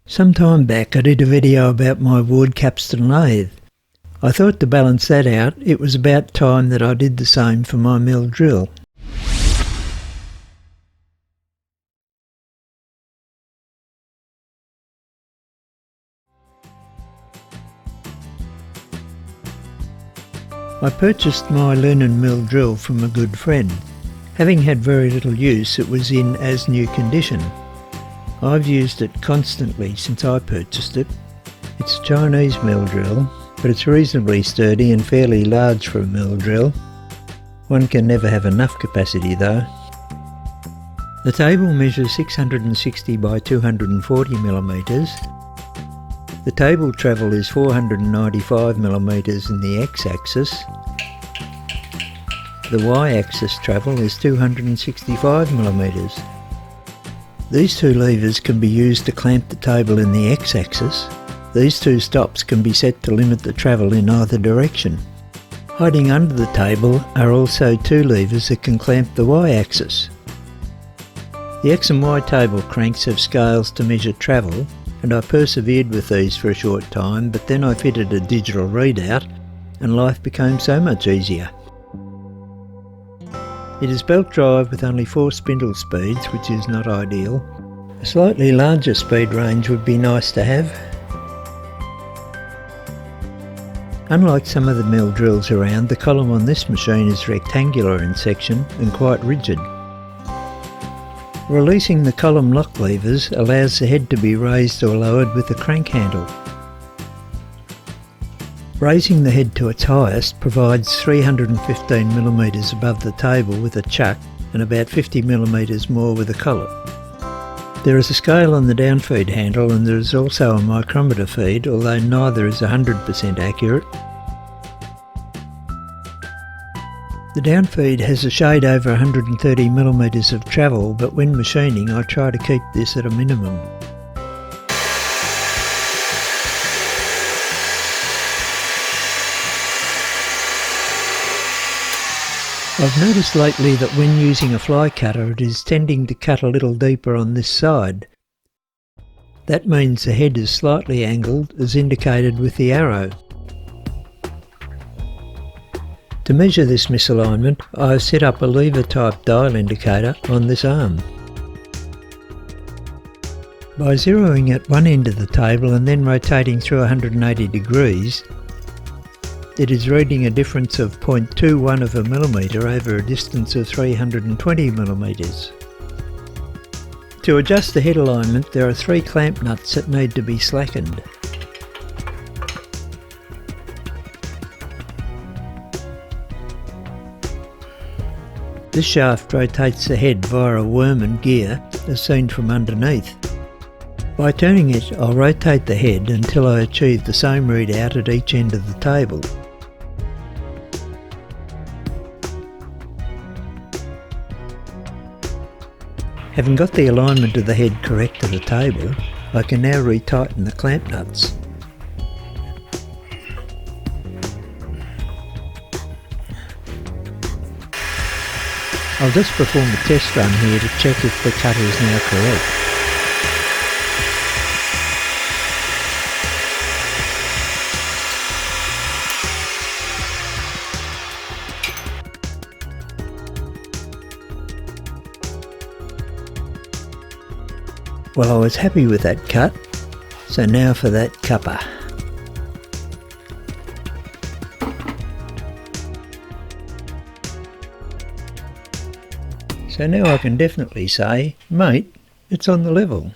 Some time back I did a video about my Ward capstan lathe. I thought to balance that out, it was about time that I did the same for my mill drill. I purchased my Lunan Mill Drill from a good friend. Having had very little use, it was in as new condition. I've used it constantly since I purchased it. It's a Chinese mill drill, but it's reasonably sturdy and fairly large for a mill drill. One can never have enough capacity though. The table measures 660 by 240 millimetres. The table travel is 495 millimetres in the x-axis. The y-axis travel is 265 millimetres. These two levers can be used to clamp the table in the x-axis. These two stops can be set to limit the travel in either direction. Hiding under the table are also two levers that can clamp the y-axis. The X and Y table cranks have scales to measure travel, and I persevered with these for a short time, but then I fitted a digital readout and life became so much easier. It is belt drive with only 4 spindle speeds, which is not ideal. A slightly larger speed range would be nice to have. Unlike some of the mill drills around, the column on this machine is rectangular in section and quite rigid. Releasing the column lock levers allows the head to be raised or lowered with the crank handle. Raising the head to its highest provides 315mm above the table with a chuck and about 50mm more with a collet. There is a scale on the downfeed handle and there is also a micrometer feed, although neither is 100% accurate. The downfeed has a shade over 130mm of travel, but when machining I try to keep this at a minimum. I've noticed lately that when using a fly cutter it is tending to cut a little deeper on this side. That means the head is slightly angled as indicated with the arrow. To measure this misalignment, I have set up a lever type dial indicator on this arm. By zeroing at one end of the table and then rotating through 180 degrees, it is reading a difference of 0.21 of a millimetre over a distance of 320mm. To adjust the head alignment, there are 3 clamp nuts that need to be slackened. This shaft rotates the head via a worm and gear as seen from underneath. By turning it, I'll rotate the head until I achieve the same readout at each end of the table. Having got the alignment of the head correct to the table, I can now retighten the clamp nuts. I'll just perform a test run here to check if the cut is now correct. Well, I was happy with that cut, so now for that cupper. So now I can definitely say, mate, it's on the level.